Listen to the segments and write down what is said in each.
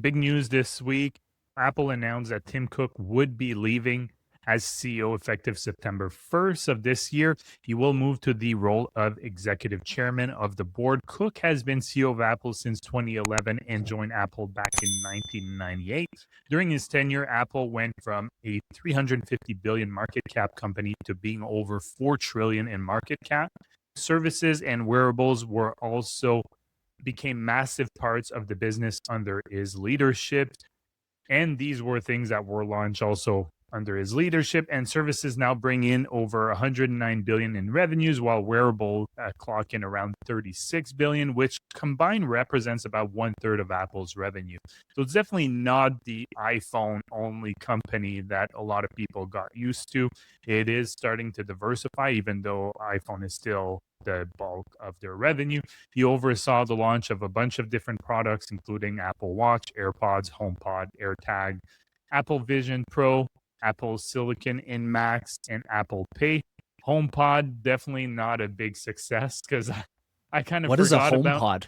Big news this week. Apple announced that Tim Cook would be leaving as CEO effective September 1st of this year. He will move to the role of executive chairman of the board. Cook has been CEO of Apple since 2011 and joined Apple back in 1998. During his tenure, Apple went from a 350 billion market cap company to being over 4 trillion in market cap. Services and wearables were also became massive parts of the business under his leadership. And these were things that were launched also under his leadership. And services now bring in over 109 billion in revenues, while wearable clock in around 36 billion, which combined represents about 1/3 of Apple's revenue. So it's definitely not the iPhone only company that a lot of people got used to. It is starting to diversify, even though iPhone is still the bulk of their revenue. He oversaw the launch of a bunch of different products, including Apple Watch, AirPods, HomePod, AirTag, Apple Vision Pro, Apple Silicon in Max, and Apple Pay. HomePod, definitely not a big success because I kind of What is a forgot about. HomePod?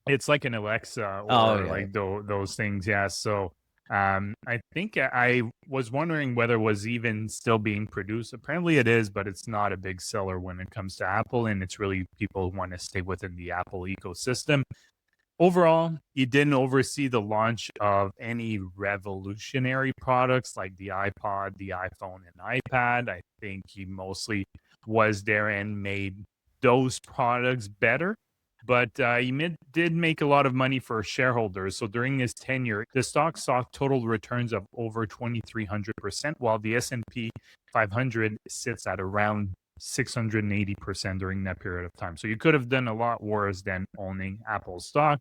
It's like an Alexa Oh, or yeah. like those things. Yeah. So I think I was wondering whether it was even still being produced. Apparently it is, but it's not a big seller when it comes to Apple. And it's really people who want to stay within the Apple ecosystem. Overall, he didn't oversee the launch of any revolutionary products like the iPod, the iPhone, and iPad. I think he mostly was there and made those products better. But did make a lot of money for shareholders. So during his tenure, the stock saw total returns of over 2,300%, while the S&P 500 sits at around 680% during that period of time. So you could have done a lot worse than owning Apple stock.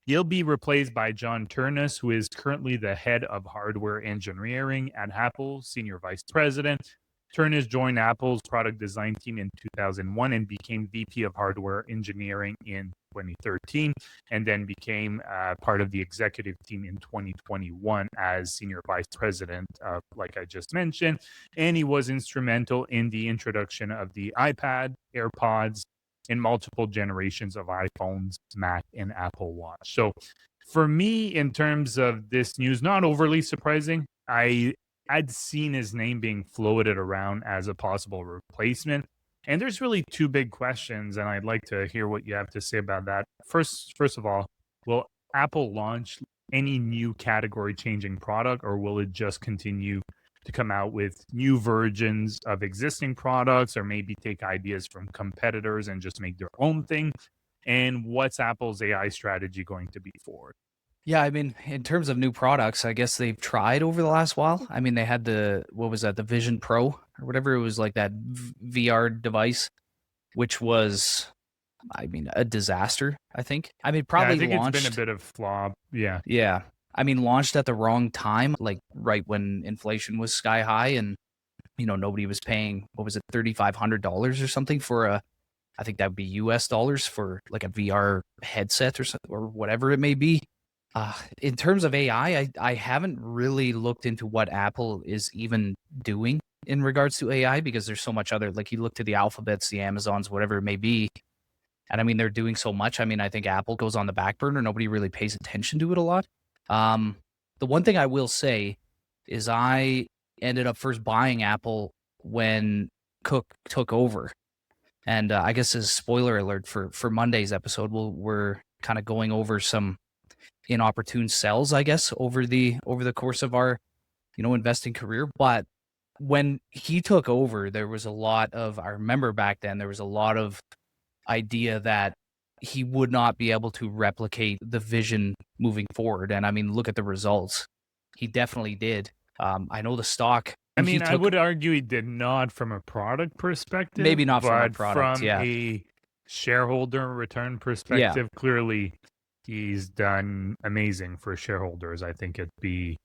He'll be replaced by John Ternus, who is currently the head of hardware engineering at Apple, senior vice president. Ternus joined Apple's product design team in 2001 and became VP of hardware engineering in 2013, and then became part of the executive team in 2021 as senior vice president, like I just mentioned. And he was instrumental in the introduction of the iPad, AirPods, in multiple generations of iPhones, Mac, and Apple Watch. So for me, in terms of this news, not overly surprising. I'd seen his name being floated around as a possible replacement. And there's really two big questions, and I'd like to hear what you have to say about that. First of all, will Apple launch any new category changing product, or will it just continue to come out with new versions of existing products, or maybe take ideas from competitors and just make their own thing? And what's Apple's AI strategy going to be forward? Yeah, I mean, in terms of new products, I guess they've tried over the last while. I mean, they had what was that, the Vision Pro or whatever. It was like that VR device, which was, I mean, a disaster, I think. I mean, Yeah, probably I think it's been a launched. bit of flop. Yeah. Yeah. I mean, launched at the wrong time, like right when inflation was sky high and, nobody was paying, what was it, $3,500 or something for I think that would be US dollars for like a VR headset or whatever it may be. In terms of AI, I haven't really looked into what Apple is even doing in regards to AI because there's so much other, like you look to the Alphabets, the Amazons, whatever it may be. And I mean, they're doing so much. I mean, I think Apple goes on the back burner. Nobody really pays attention to it a lot. The one thing I will say is I ended up first buying Apple when Cook took over. And I guess as spoiler alert for Monday's episode, we're kind of going over some inopportune sells, I guess, over the course of our, investing career. But when he took over, there was a lot of, I remember back then, there was a lot of idea that he would not be able to replicate the vision moving forward. And I mean, look at the results. He definitely did. I know the stock. I When he mean, I took, would argue he did not from a product perspective, maybe not from a but product. from Yeah. a shareholder return Yeah. perspective, clearly he's done amazing for shareholders. I think it'd be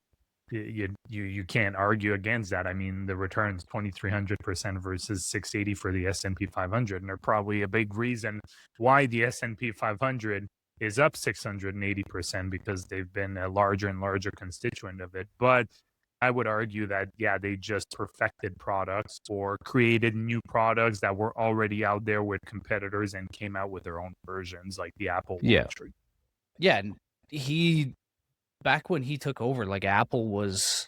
you can't argue against that. I mean, the returns 2,300% versus 680 for the S&P 500, and they're probably a big reason why the S&P 500 is up 680% because they've been a larger and larger constituent of it. But I would argue that, yeah, they just perfected products or created new products that were already out there with competitors and came out with their own versions, like the Apple Yeah. Watch. Yeah. And he back when he took over, like Apple was,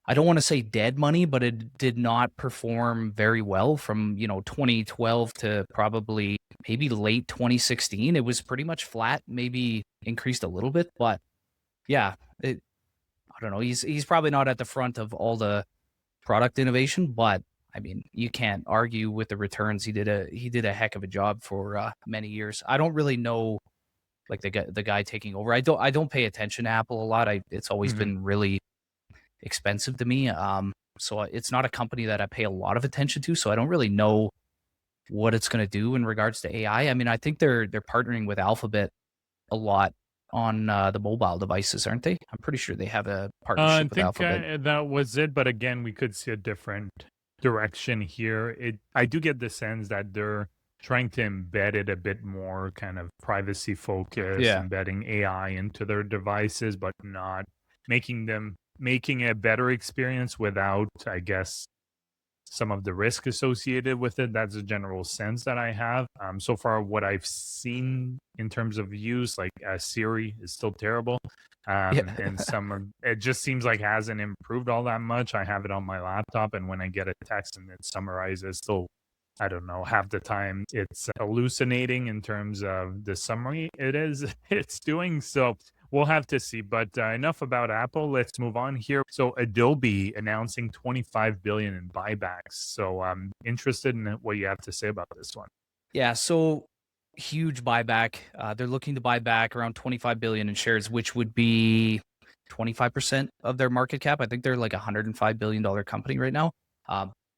I don't want to say dead money, but it did not perform very well from, 2012 to probably maybe late 2016. It was pretty much flat, maybe increased a little bit, but yeah, I don't know. He's probably not at the front of all the product innovation, but I mean, you can't argue with the returns. He did a heck of a job for many years. I don't really know like the guy taking over. I don't pay attention to Apple a lot. It's always Mhm. been really expensive to me. So it's not a company that I pay a lot of attention to. So I don't really know what it's going to do in regards to AI. I mean, I think they're partnering with Alphabet a lot on the mobile devices, aren't they? I'm pretty sure they have a I partnership with think Alphabet. that was it, but again, we could see a different direction here. I do get the sense that they're trying to embed it a bit more kind of privacy focused, Yeah. embedding AI into their devices, but not making a better experience without, I guess, some of the risk associated with it. That's a general sense that I have. So far, what I've seen in terms of use, like Siri, is still terrible. Yeah. And it just seems like hasn't improved all that much. I have it on my laptop, and when I get a text and it summarizes, still, I don't know, half the time it's hallucinating in terms of the summary it's doing. So we'll have to see. But enough about Apple. Let's move on here. So Adobe announcing 25 billion in buybacks. So I'm interested in what you have to say about this one. Yeah, so huge buyback. They're looking to buy back around 25 billion in shares, which would be 25% of their market cap. I think they're like a $105 billion company right now.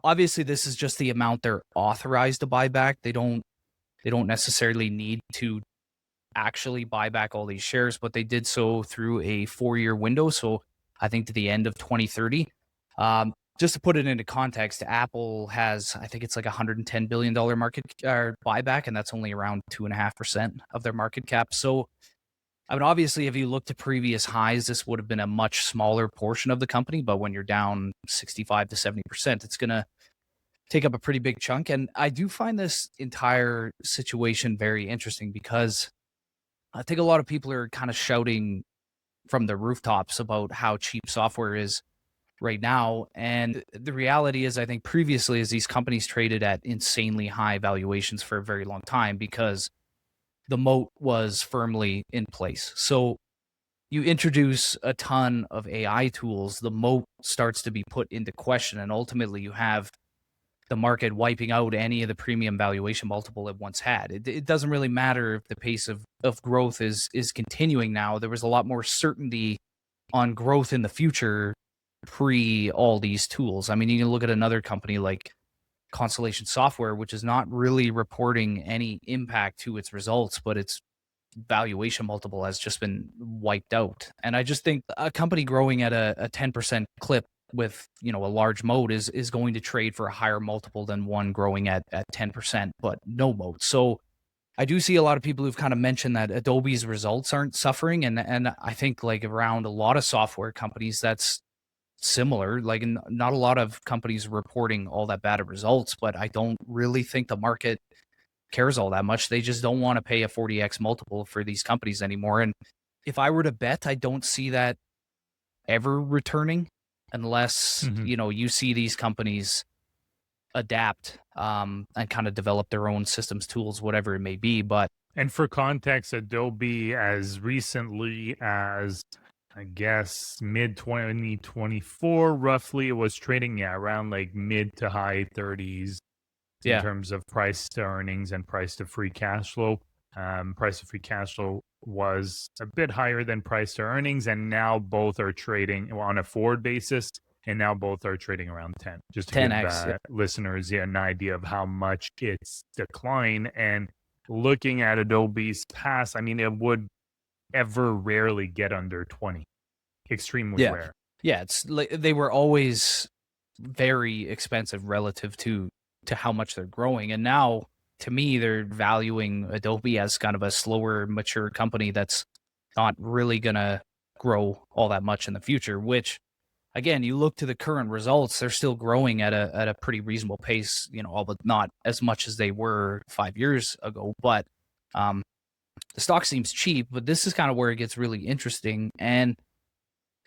Obviously, this is just the amount they're authorized to buy back. They don't necessarily need to actually buy back all these shares, but they did so through a 4-year window. So I think to the end of 2030. Just to put it into context, Apple has, I think it's like $110 billion market buyback, and that's only around 2.5% of their market cap. So, I mean, obviously, if you look to previous highs, this would have been a much smaller portion of the company. But when you're down 65 to 70%, it's going to take up a pretty big chunk. And I do find this entire situation very interesting because I think a lot of people are kind of shouting from the rooftops about how cheap software is right now. And the reality is, I think previously, as these companies traded at insanely high valuations for a very long time because the moat was firmly in place. So you introduce a ton of AI tools, the moat starts to be put into question. And ultimately, you have the market wiping out any of the premium valuation multiple it once had. It doesn't really matter if the pace of growth is continuing now. There was a lot more certainty on growth in the future pre all these tools. I mean, you can look at another company like Constellation Software, which is not really reporting any impact to its results, but its valuation multiple has just been wiped out. And I just think a company growing at a 10% clip with a large moat is going to trade for a higher multiple than one growing at 10% but no moat. So I do see a lot of people who've kind of mentioned that Adobe's results aren't suffering, and I think like around a lot of software companies that's similar. Like not a lot of companies reporting all that bad of results, but I don't really think the market cares all that much. They just don't want to pay a 40x multiple for these companies anymore. And if I were to bet, I don't see that ever returning unless, Mhm. you see these companies adapt and kind of develop their own systems, tools, whatever it may be. But And for context, Adobe, as recently as I guess mid 2024, roughly, it was trading, around like mid to high 30s in yeah, terms of price to earnings and price to free cash flow. Price to free cash flow was a bit higher than price to earnings, and now both are trading on a forward basis. And now both are trading around 10, just to give 10x. Yeah. listeners an idea of how much it's declined. And looking at Adobe's past, I mean, it would ever rarely get under 20. Extremely Yeah. rare. Yeah. It's like they were always very expensive relative to how much they're growing. And now to me, they're valuing Adobe as kind of a slower, mature company that's not really gonna grow all that much in the future, which again, you look to the current results, they're still growing at a pretty reasonable pace, although not as much as they were 5 years ago. But um, the stock seems cheap, but this is kind of where it gets really interesting. And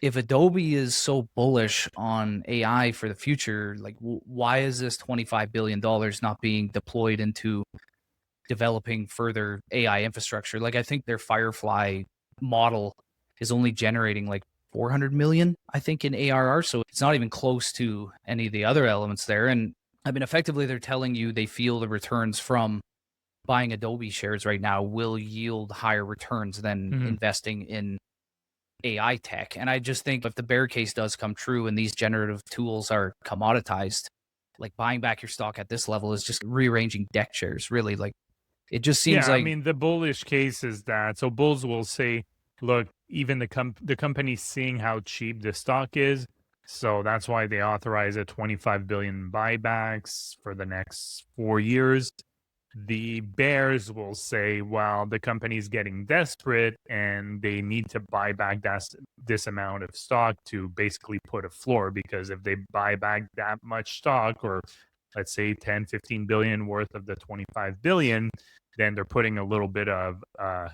if Adobe is so bullish on AI for the future, like why is this $25 billion not being deployed into developing further AI infrastructure? Like I think their Firefly model is only generating like 400 million, I think, in ARR. So it's not even close to any of the other elements there. And I mean, effectively, they're telling you they feel the returns from buying Adobe shares right now will yield higher returns than Mhm. investing in AI tech. And I just think if the bear case does come true and these generative tools are commoditized, like buying back your stock at this level is just rearranging deck chairs, really. Like it just seems Yeah, I like mean, the bullish case is that so bulls will say, look, even the company's seeing how cheap the stock is, so that's why they authorize a 25 billion buybacks for the next 4 years. The bears will say, well, the company's getting desperate and they need to buy back this amount of stock to basically put a floor, because if they buy back that much stock, or let's say 10, 15 billion worth of the 25 billion, then they're putting a little bit of a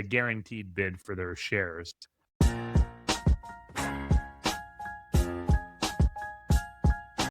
guaranteed bid for their shares.